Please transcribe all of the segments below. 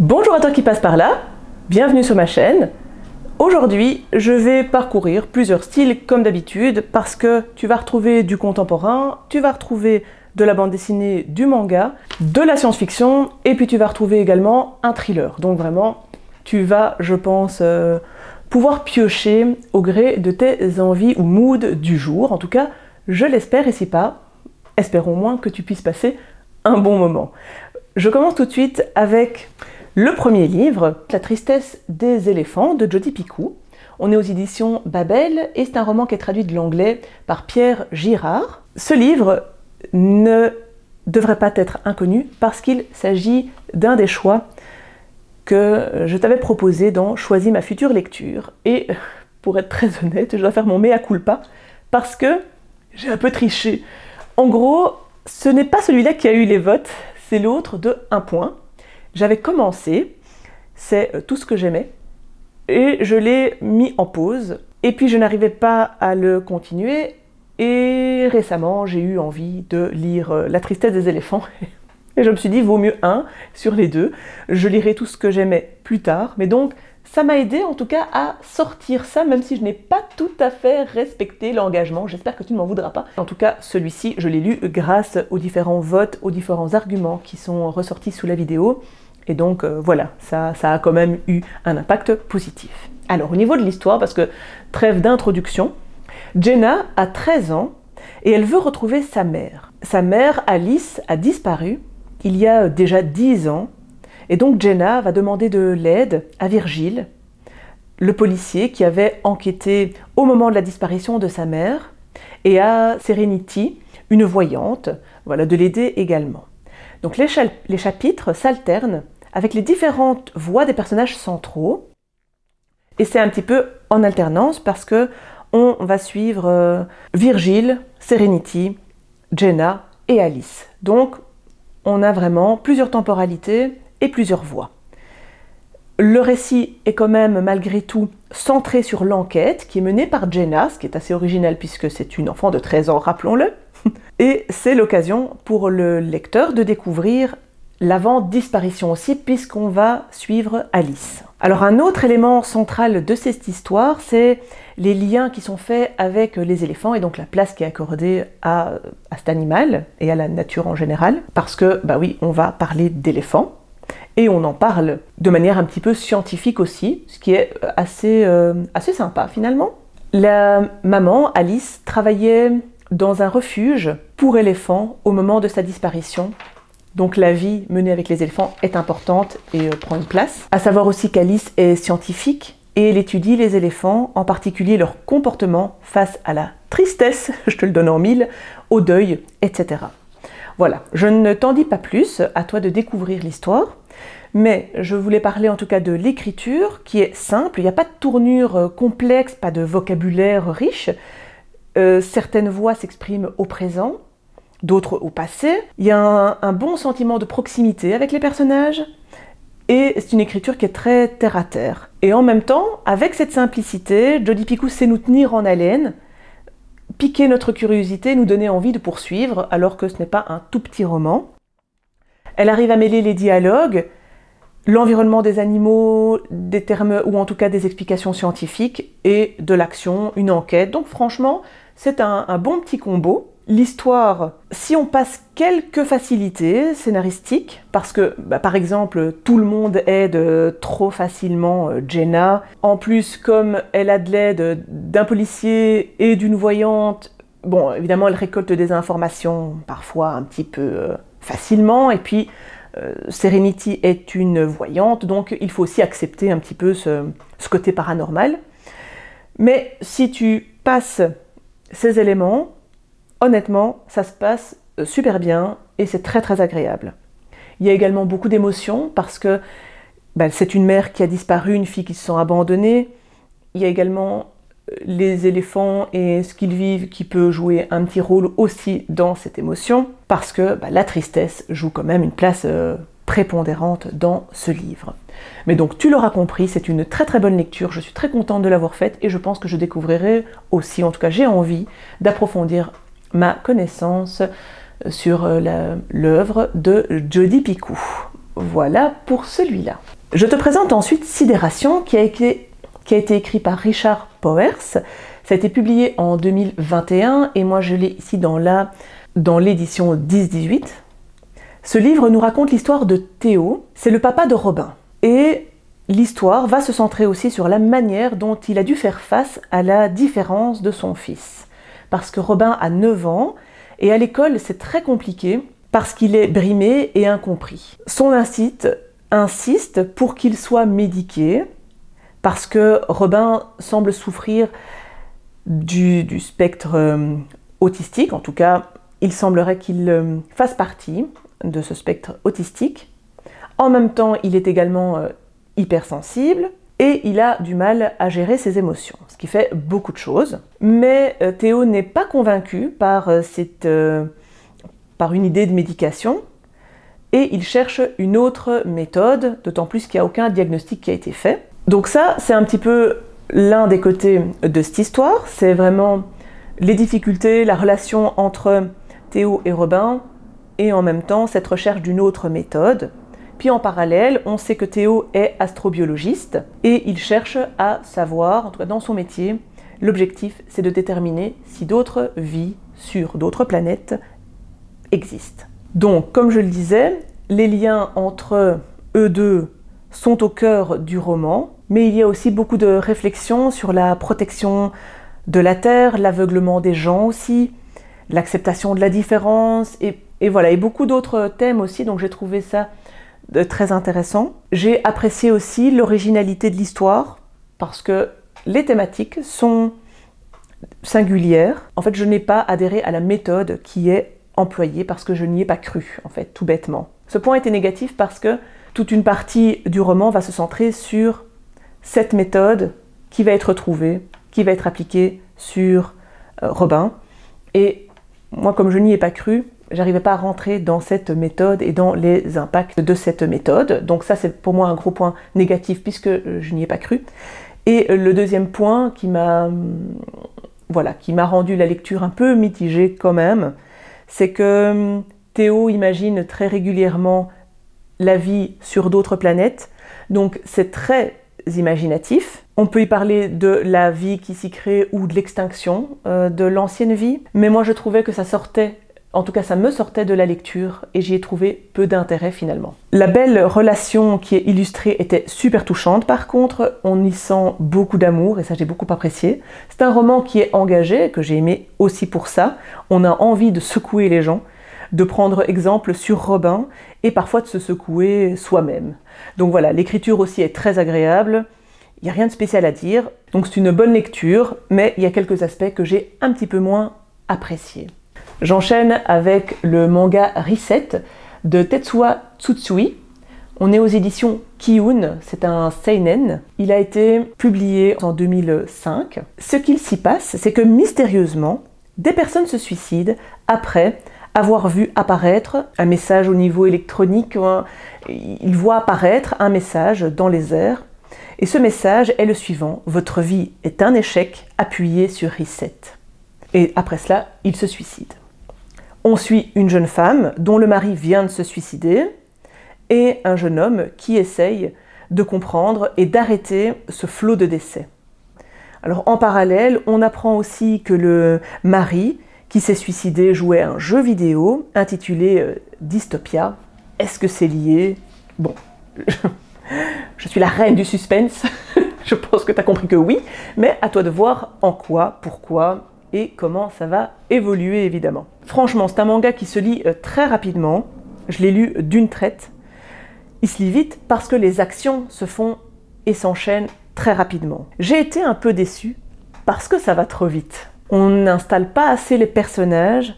Bonjour à toi qui passe par là, bienvenue sur ma chaîne. Aujourd'hui, je vais parcourir plusieurs styles comme d'habitude parce que tu vas retrouver du contemporain, tu vas retrouver de la bande dessinée, du manga, de la science-fiction et puis tu vas retrouver également un thriller. Donc vraiment, tu vas, je pense, pouvoir piocher au gré de tes envies ou moods du jour. En tout cas, je l'espère et si pas, espérons au moins que tu puisses passer un bon moment. Je commence tout de suite avec le premier livre, La tristesse des éléphants de Jodi Picoult. On est aux éditions Babel et c'est un roman qui est traduit de l'anglais par Pierre Girard. Ce livre ne devrait pas être inconnu parce qu'il s'agit d'un des choix que je t'avais proposé dans Choisis ma future lecture. Et pour être très honnête, je dois faire mon mea culpa parce que j'ai un peu triché. En gros, ce n'est pas celui-là qui a eu les votes, c'est l'autre de 1 point. J'avais commencé, c'est tout ce que j'aimais, et je l'ai mis en pause, et puis je n'arrivais pas à le continuer, et récemment j'ai eu envie de lire La tristesse des éléphants, et je me suis dit, vaut mieux un sur les deux, je lirai tout ce que j'aimais plus tard, mais donc ça m'a aidé en tout cas à sortir ça, même si je n'ai pas tout à fait respecté l'engagement, j'espère que tu ne m'en voudras pas. En tout cas, celui-ci, je l'ai lu grâce aux différents votes, aux différents arguments qui sont ressortis sous la vidéo, et donc voilà, ça a quand même eu un impact positif. Alors au niveau de l'histoire, parce que trêve d'introduction, Jenna a 13 ans et elle veut retrouver sa mère. Sa mère, Alice, a disparu il y a déjà 10 ans, et donc Jenna va demander de l'aide à Virgile, le policier qui avait enquêté au moment de la disparition de sa mère, et à Serenity, une voyante, voilà, de l'aider également. Donc les chapitres s'alternent avec les différentes voix des personnages centraux, et c'est un petit peu en alternance parce que on va suivre Virgile, Serenity, Jenna et Alice. Donc on a vraiment plusieurs temporalités et plusieurs voix. Le récit est quand même malgré tout centré sur l'enquête qui est menée par Jenna, ce qui est assez original puisque c'est une enfant de 13 ans, rappelons-le. Et c'est l'occasion pour le lecteur de découvrir l'avant-disparition aussi, puisqu'on va suivre Alice. Alors un autre élément central de cette histoire, c'est les liens qui sont faits avec les éléphants et donc la place qui est accordée à cet animal et à la nature en général, parce que, bah oui, on va parler d'éléphants, et on en parle de manière un petit peu scientifique aussi, ce qui est assez sympa finalement. La maman, Alice, travaillait dans un refuge pour éléphants au moment de sa disparition. Donc la vie menée avec les éléphants est importante et prend une place. À savoir aussi qu'Alice est scientifique et elle étudie les éléphants, en particulier leur comportement face à la tristesse, je te le donne en mille, au deuil, etc. Voilà, je ne t'en dis pas plus, à toi de découvrir l'histoire, mais je voulais parler en tout cas de l'écriture qui est simple, il n'y a pas de tournure complexe, pas de vocabulaire riche. Certaines voix s'expriment au présent, d'autres au passé. Il y a un bon sentiment de proximité avec les personnages et c'est une écriture qui est très terre à terre. Et en même temps, avec cette simplicité, Jodi Picoult sait nous tenir en haleine, piquer notre curiosité, nous donner envie de poursuivre alors que ce n'est pas un tout petit roman. Elle arrive à mêler les dialogues, l'environnement des animaux, des termes ou en tout cas des explications scientifiques et de l'action, une enquête. Donc franchement, c'est un bon petit combo. L'histoire, si on passe quelques facilités scénaristiques, parce que par exemple tout le monde aide trop facilement Jenna, en plus comme elle a de l'aide d'un policier et d'une voyante, bon évidemment elle récolte des informations parfois un petit peu facilement, et puis Serenity est une voyante, donc il faut aussi accepter un petit peu ce côté paranormal. Mais si tu passes ces éléments, honnêtement, ça se passe super bien et c'est très très agréable. Il y a également beaucoup d'émotions parce que c'est une mère qui a disparu, une fille qui se sent abandonnée. Il y a également les éléphants et ce qu'ils vivent qui peut jouer un petit rôle aussi dans cette émotion parce que la tristesse joue quand même une place prépondérante dans ce livre. Mais donc tu l'auras compris, c'est une très très bonne lecture, je suis très contente de l'avoir faite et je pense que je découvrirai aussi, en tout cas j'ai envie d'approfondir ma connaissance sur l'œuvre de Jodi Picoult. voilà pour celui-là. Je te présente ensuite Sidération qui a été écrit par Richard Powers. Ça a été publié en 2021 et moi je l'ai ici dans l'édition 10-18. Ce livre nous raconte l'histoire de Théo, c'est le papa de Robin. Et l'histoire va se centrer aussi sur la manière dont il a dû faire face à la différence de son fils. Parce que Robin a 9 ans et à l'école c'est très compliqué parce qu'il est brimé et incompris. Son institut insiste pour qu'il soit médiqué parce que Robin semble souffrir du spectre autistique, en tout cas il semblerait qu'il fasse partie de ce spectre autistique. En même temps il est également hypersensible et il a du mal à gérer ses émotions, ce qui fait beaucoup de choses. Mais Théo n'est pas convaincu par une idée de médication et il cherche une autre méthode, d'autant plus qu'il n'y a aucun diagnostic qui a été fait. Donc ça, c'est un petit peu l'un des côtés de cette histoire, c'est vraiment les difficultés, la relation entre Théo et Robin et en même temps cette recherche d'une autre méthode. Puis en parallèle, on sait que Théo est astrobiologiste et il cherche à savoir, en tout cas dans son métier, l'objectif c'est de déterminer si d'autres vies sur d'autres planètes existent. Donc, comme je le disais, les liens entre eux deux sont au cœur du roman, mais il y a aussi beaucoup de réflexions sur la protection de la Terre, l'aveuglement des gens aussi, l'acceptation de la différence, et voilà, et beaucoup d'autres thèmes aussi, donc j'ai trouvé ça très intéressant. J'ai apprécié aussi l'originalité de l'histoire, parce que les thématiques sont singulières. En fait, je n'ai pas adhéré à la méthode qui est employée, parce que je n'y ai pas cru, en fait, tout bêtement. Ce point était négatif parce que toute une partie du roman va se centrer sur cette méthode qui va être trouvée, qui va être appliquée sur Robin. Et moi, comme je n'y ai pas cru, j'arrivais pas à rentrer dans cette méthode et dans les impacts de cette méthode. Donc ça, c'est pour moi un gros point négatif puisque je n'y ai pas cru. Et le deuxième point qui m'a rendu la lecture un peu mitigée quand même, c'est que Théo imagine très régulièrement la vie sur d'autres planètes. Donc c'est très imaginatif. On peut y parler de la vie qui s'y crée ou de l'extinction de l'ancienne vie. Mais moi je trouvais que ça sortait, en tout cas ça me sortait de la lecture et j'y ai trouvé peu d'intérêt finalement. La belle relation qui est illustrée était super touchante par contre, on y sent beaucoup d'amour et ça j'ai beaucoup apprécié. C'est un roman qui est engagé, que j'ai aimé aussi pour ça. On a envie de secouer les gens, de prendre exemple sur Robin et parfois de se secouer soi-même. Donc voilà, l'écriture aussi est très agréable, il n'y a rien de spécial à dire, donc c'est une bonne lecture, mais il y a quelques aspects que j'ai un petit peu moins appréciés. J'enchaîne avec le manga Reset de Tetsuya Tsutsui. On est aux éditions Kiun, c'est un seinen. Il a été publié en 2005. Ce qu'il s'y passe, c'est que mystérieusement, des personnes se suicident après avoir vu apparaître un message au niveau électronique. Ils voient apparaître un message dans les airs. Et ce message est le suivant: votre vie est un échec, appuyez sur Reset. Et après cela, ils se suicident. On suit une jeune femme dont le mari vient de se suicider et un jeune homme qui essaye de comprendre et d'arrêter ce flot de décès. Alors en parallèle, on apprend aussi que le mari qui s'est suicidé jouait à un jeu vidéo intitulé Dystopia. Est-ce que c'est lié? Bon, je suis la reine du suspense, je pense que tu as compris que oui, mais à toi de voir en quoi, pourquoi et comment ça va évoluer évidemment. Franchement, c'est un manga qui se lit très rapidement, je l'ai lu d'une traite. Il se lit vite parce que les actions se font et s'enchaînent très rapidement. J'ai été un peu déçue parce que ça va trop vite. On n'installe pas assez les personnages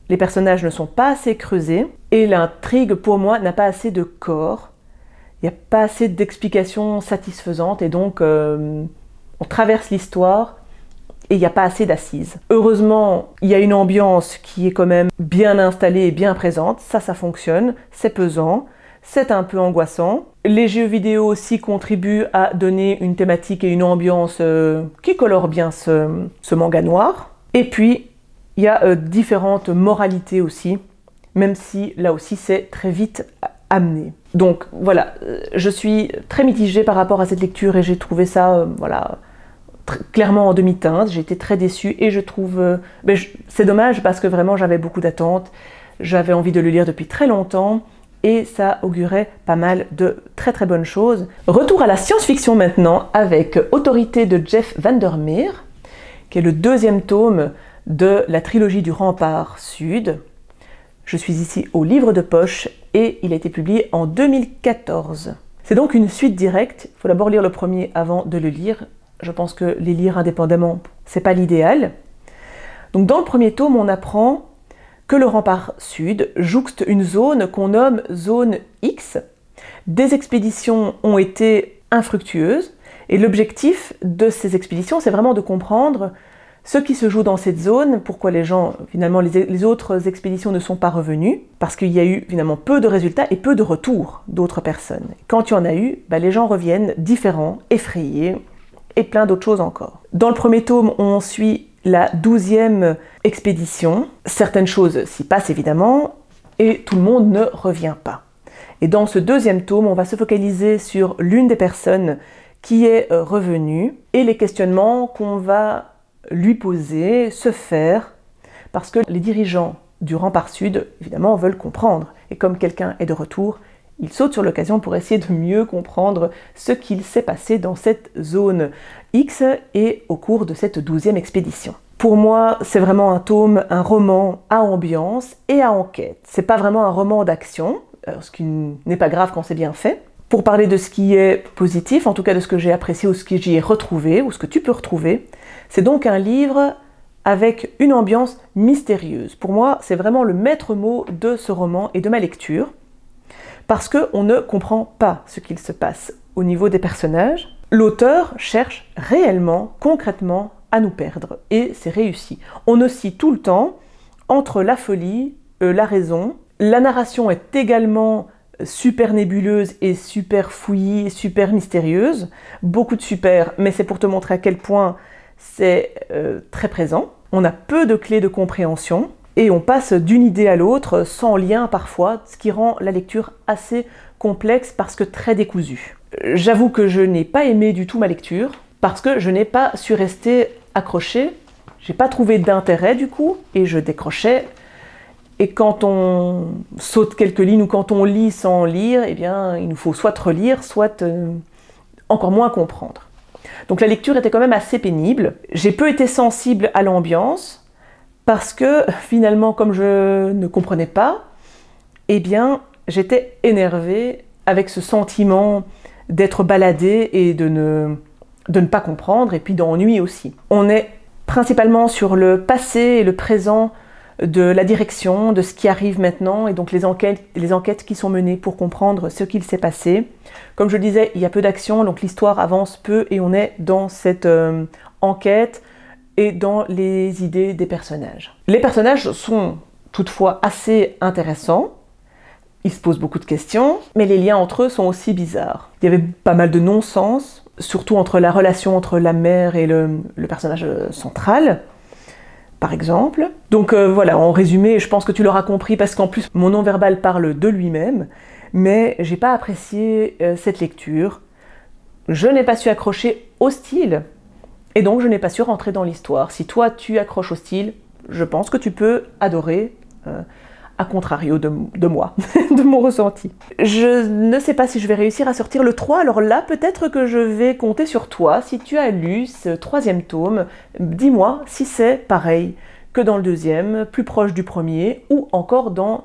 ne sont pas assez creusés et l'intrigue pour moi n'a pas assez de corps. Il n'y a pas assez d'explications satisfaisantes et donc on traverse l'histoire et il n'y a pas assez d'assises. Heureusement, il y a une ambiance qui est quand même bien installée et bien présente, ça fonctionne, c'est pesant, c'est un peu angoissant. Les jeux vidéo aussi contribuent à donner une thématique et une ambiance qui colorent bien ce manga noir. Et puis, il y a différentes moralités aussi, même si là aussi c'est très vite amené. Donc voilà, je suis très mitigée par rapport à cette lecture et j'ai trouvé ça, voilà, clairement en demi-teinte. J'ai été très déçue et je trouve... c'est dommage parce que vraiment j'avais beaucoup d'attentes. J'avais envie de le lire depuis très longtemps et ça augurait pas mal de très très bonnes choses. Retour à la science-fiction maintenant avec Autorité de Jeff Vandermeer, qui est le deuxième tome de la trilogie du Rempart Sud. Je suis ici au livre de poche et il a été publié en 2014. C'est donc une suite directe, il faut d'abord lire le premier avant de le lire. Je pense que les lire indépendamment, c'est pas l'idéal. Donc dans le premier tome, on apprend que le Rempart Sud jouxte une zone qu'on nomme zone X. Des expéditions ont été infructueuses et l'objectif de ces expéditions, c'est vraiment de comprendre ce qui se joue dans cette zone, pourquoi les gens, finalement, les autres expéditions ne sont pas revenues, parce qu'il y a eu finalement peu de résultats et peu de retours d'autres personnes. Quand il y en a eu, les gens reviennent différents, effrayés, et plein d'autres choses encore. Dans le premier tome, on suit la 12e expédition. Certaines choses s'y passent évidemment, et tout le monde ne revient pas. Et dans ce deuxième tome, on va se focaliser sur l'une des personnes qui est revenue, et les questionnements qu'on va lui poser, se faire, parce que les dirigeants du Rempart Sud, évidemment, veulent comprendre. Et comme quelqu'un est de retour, ils sautent sur l'occasion pour essayer de mieux comprendre ce qu'il s'est passé dans cette zone X et au cours de cette 12e expédition. Pour moi, c'est vraiment un tome, un roman à ambiance et à enquête. C'est pas vraiment un roman d'action, ce qui n'est pas grave quand c'est bien fait. Pour parler de ce qui est positif, en tout cas de ce que j'ai apprécié ou ce que j'y ai retrouvé, ou ce que tu peux retrouver, c'est donc un livre avec une ambiance mystérieuse. Pour moi, c'est vraiment le maître mot de ce roman et de ma lecture, parce qu'on ne comprend pas ce qu'il se passe au niveau des personnages. L'auteur cherche réellement, concrètement, à nous perdre, et c'est réussi. On oscille tout le temps entre la folie, la raison. La narration est également super nébuleuse et super fouillie, super mystérieuse. Beaucoup de super, mais c'est pour te montrer à quel point c'est très présent. On a peu de clés de compréhension et on passe d'une idée à l'autre sans lien parfois, ce qui rend la lecture assez complexe parce que très décousue. J'avoue que je n'ai pas aimé du tout ma lecture parce que je n'ai pas su rester accrochée. J'ai pas trouvé d'intérêt du coup et je décrochais. Et quand on saute quelques lignes ou quand on lit sans lire, eh bien, il nous faut soit relire, soit encore moins comprendre. Donc la lecture était quand même assez pénible. J'ai peu été sensible à l'ambiance parce que finalement, comme je ne comprenais pas, eh bien, j'étais énervée avec ce sentiment d'être baladée et de ne pas comprendre et puis d'ennui aussi. On est principalement sur le passé et le présent de la direction, de ce qui arrive maintenant et donc les enquêtes qui sont menées pour comprendre ce qu'il s'est passé. Comme je le disais, il y a peu d'action, donc l'histoire avance peu et on est dans cette enquête et dans les idées des personnages. Les personnages sont toutefois assez intéressants, ils se posent beaucoup de questions, mais les liens entre eux sont aussi bizarres. Il y avait pas mal de non-sens, surtout entre la relation entre la mère et le personnage central, par exemple. Donc voilà, en résumé, je pense que tu l'auras compris parce qu'en plus mon non-verbal parle de lui-même, mais j'ai pas apprécié cette lecture. Je n'ai pas su accrocher au style, et donc je n'ai pas su rentrer dans l'histoire. Si toi tu accroches au style, je pense que tu peux adorer, à contrario de moi, de mon ressenti. Je ne sais pas si je vais réussir à sortir le 3, alors là peut-être que je vais compter sur toi. Si tu as lu ce 3e tome, dis-moi si c'est pareil que dans le 2e, plus proche du premier, ou encore dans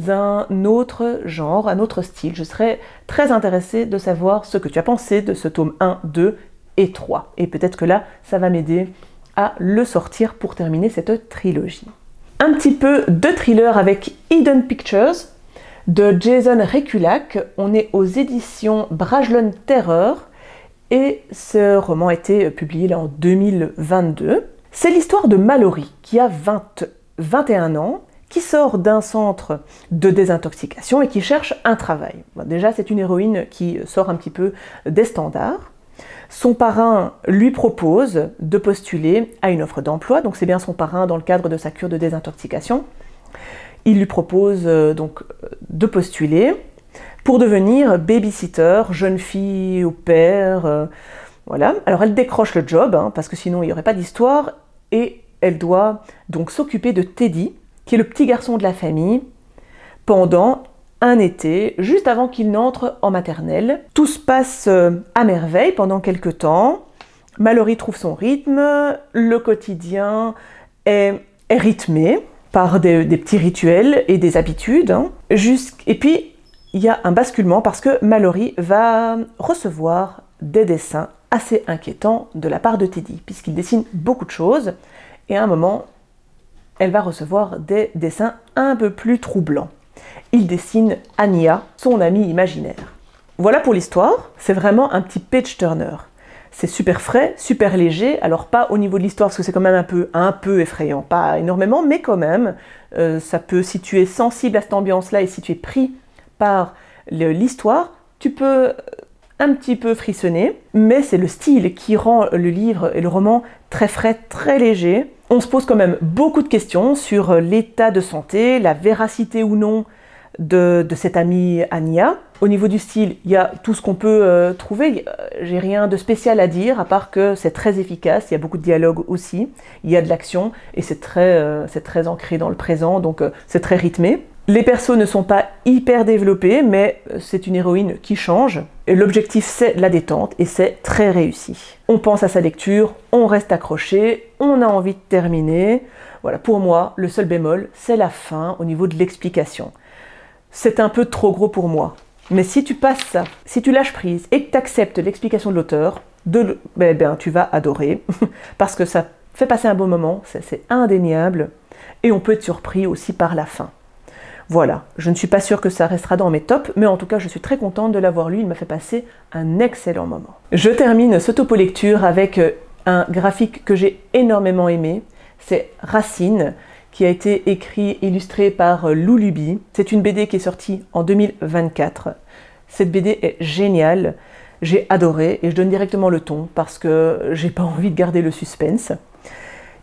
un autre genre, un autre style. Je serais très intéressée de savoir ce que tu as pensé de ce tome 1, 2 et 3. Et peut-être que là, ça va m'aider à le sortir pour terminer cette trilogie. Un petit peu de thriller avec Hidden Pictures de Jason Rekulak. On est aux éditions Brajlon Terreur et ce roman a été publié là en 2022. C'est l'histoire de Mallory qui a 21 ans, qui sort d'un centre de désintoxication et qui cherche un travail. Bon, déjà, c'est une héroïne qui sort un petit peu des standards. Son parrain lui propose de postuler à une offre d'emploi, donc c'est bien son parrain dans le cadre de sa cure de désintoxication. Il lui propose donc de postuler pour devenir babysitter, jeune fille au père, voilà. Alors elle décroche le job, hein, parce que sinon il n'y aurait pas d'histoire, et elle doit donc s'occuper de Teddy, qui est le petit garçon de la famille, pendant un été, juste avant qu'il n'entre en maternelle. Tout se passe à merveille pendant quelques temps. Mallory trouve son rythme, le quotidien est rythmé par des petits rituels et des habitudes. Hein. Et puis, il y a un basculement parce que Mallory va recevoir des dessins assez inquiétants de la part de Teddy, puisqu'il dessine beaucoup de choses, et à un moment, elle va recevoir des dessins un peu plus troublants. Il dessine Anya, son amie imaginaire. Voilà pour l'histoire, c'est vraiment un petit page-turner. C'est super frais, super léger, alors pas au niveau de l'histoire parce que c'est quand même un peu effrayant, pas énormément, mais quand même, ça peut, si tu es sensible à cette ambiance-là et si tu es pris par l'histoire, tu peux un petit peu frissonner, mais c'est le style qui rend le livre et le roman très frais, très léger. On se pose quand même beaucoup de questions sur l'état de santé, la véracité ou non de cette amie Anya. Au niveau du style, il y a tout ce qu'on peut trouver. J'ai rien de spécial à dire, à part que c'est très efficace, il y a beaucoup de dialogue aussi, il y a de l'action, et c'est très ancré dans le présent, donc c'est très rythmé. Les persos ne sont pas hyper développés, mais c'est une héroïne qui change. L'objectif, c'est la détente, et c'est très réussi. On pense à sa lecture, on reste accroché, on a envie de terminer. Voilà, pour moi, le seul bémol, c'est la fin au niveau de l'explication. C'est un peu trop gros pour moi. Mais si tu passes ça, si tu lâches prise et que tu acceptes l'explication de l'auteur, tu vas adorer, parce que ça fait passer un bon moment, c'est indéniable, et on peut être surpris aussi par la fin. Voilà, je ne suis pas sûre que ça restera dans mes tops, mais en tout cas je suis très contente de l'avoir lu, il m'a fait passer un excellent moment. Je termine ce topo lecture avec un graphique que j'ai énormément aimé, c'est Racine, qui a été écrit et illustré par Lou Luby. C'est une BD qui est sortie en 2024. Cette BD est géniale, j'ai adoré, et je donne directement le ton parce que j'ai pas envie de garder le suspense.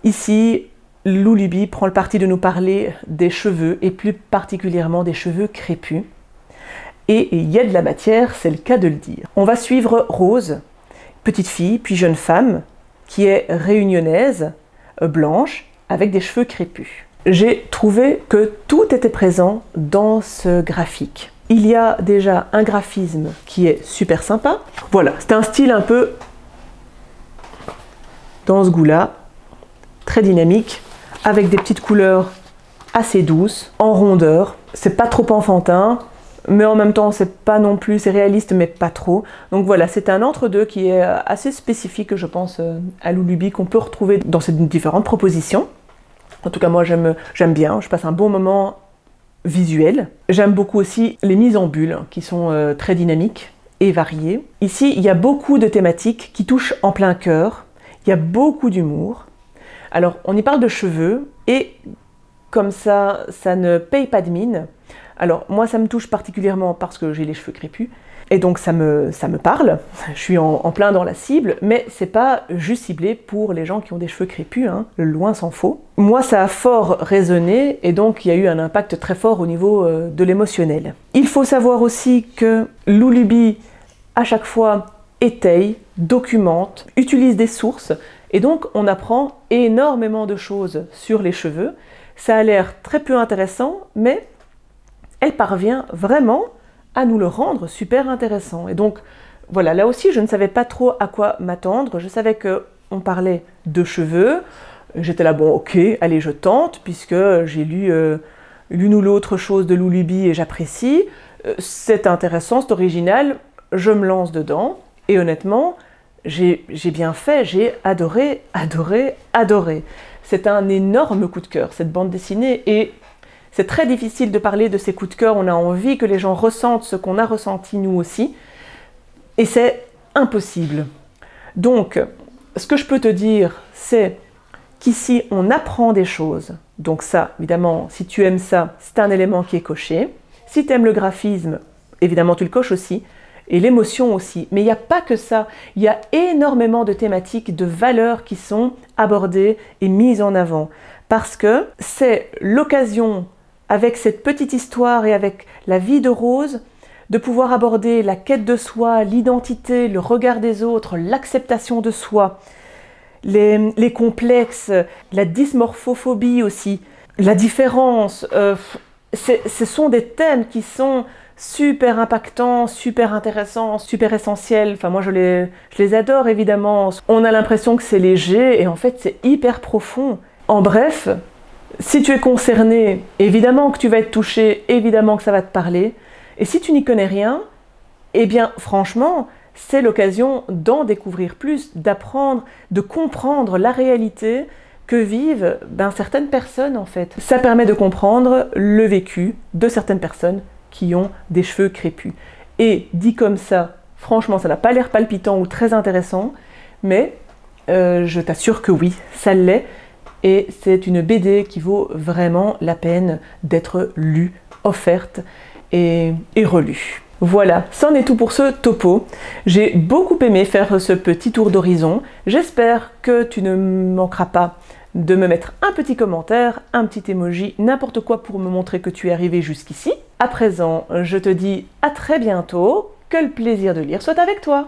Ici, Lou Luby prend le parti de nous parler des cheveux, et plus particulièrement des cheveux crépus. Et il y a de la matière, c'est le cas de le dire. On va suivre Rose, petite fille, puis jeune femme, qui est réunionnaise, blanche, avec des cheveux crépus. J'ai trouvé que tout était présent dans ce graphique. Il y a déjà un graphisme qui est super sympa. Voilà, c'est un style un peu dans ce goût-là, très dynamique, avec des petites couleurs assez douces, en rondeur. C'est pas trop enfantin, mais en même temps c'est pas non plus, c'est réaliste mais pas trop. Donc voilà, c'est un entre-deux qui est assez spécifique, je pense, à Lou Luby, qu'on peut retrouver dans ces différentes propositions. En tout cas, moi, j'aime bien, je passe un bon moment visuel. J'aime beaucoup aussi les mises en bulles, qui sont très dynamiques et variées. Ici, il y a beaucoup de thématiques qui touchent en plein cœur. Il y a beaucoup d'humour. Alors, on y parle de cheveux, et comme ça ne paye pas de mine. Alors, moi, ça me touche particulièrement parce que j'ai les cheveux crépus. Et donc ça me parle, je suis en plein dans la cible, mais c'est pas juste ciblé pour les gens qui ont des cheveux crépus, hein, loin s'en faut. Moi ça a fort résonné, et donc il y a eu un impact très fort au niveau de l'émotionnel. Il faut savoir aussi que Lou Luby, à chaque fois, étaye, documente, utilise des sources, et donc on apprend énormément de choses sur les cheveux. Ça a l'air très peu intéressant, mais elle parvient vraiment à nous le rendre super intéressant. Et donc, voilà, là aussi, je ne savais pas trop à quoi m'attendre. Je savais qu'on parlait de cheveux. J'étais là, bon, ok, allez, je tente, puisque j'ai lu l'une ou l'autre chose de Lou Luby et j'apprécie. C'est intéressant, c'est original, je me lance dedans. Et honnêtement, j'ai bien fait, j'ai adoré, adoré, adoré. C'est un énorme coup de cœur, cette bande dessinée, et c'est très difficile de parler de ces coups de cœur, on a envie que les gens ressentent ce qu'on a ressenti nous aussi, et c'est impossible. Donc, ce que je peux te dire, c'est qu'ici, on apprend des choses. Donc ça, évidemment, si tu aimes ça, c'est un élément qui est coché. Si tu aimes le graphisme, évidemment, tu le coches aussi, et l'émotion aussi. Mais il n'y a pas que ça, il y a énormément de thématiques, de valeurs qui sont abordées et mises en avant, parce que c'est l'occasion, avec cette petite histoire et avec la vie de Rose, de pouvoir aborder la quête de soi, l'identité, le regard des autres, l'acceptation de soi, les complexes, la dysmorphophobie aussi, la différence. Ce sont des thèmes qui sont super impactants, super intéressants, super essentiels. Enfin, moi, je les adore, évidemment. On a l'impression que c'est léger et en fait, c'est hyper profond. En bref, si tu es concerné, évidemment que tu vas être touché, évidemment que ça va te parler. Et si tu n'y connais rien, eh bien, franchement, c'est l'occasion d'en découvrir plus, d'apprendre, de comprendre la réalité que vivent certaines personnes, en fait. Ça permet de comprendre le vécu de certaines personnes qui ont des cheveux crépus. Et dit comme ça, franchement, ça n'a pas l'air palpitant ou très intéressant, mais je t'assure que oui, ça l'est. Et c'est une BD qui vaut vraiment la peine d'être lue, offerte et relue. Voilà, c'en est tout pour ce topo. J'ai beaucoup aimé faire ce petit tour d'horizon. J'espère que tu ne manqueras pas de me mettre un petit commentaire, un petit emoji, n'importe quoi pour me montrer que tu es arrivé jusqu'ici. À présent, je te dis à très bientôt, que le plaisir de lire soit avec toi.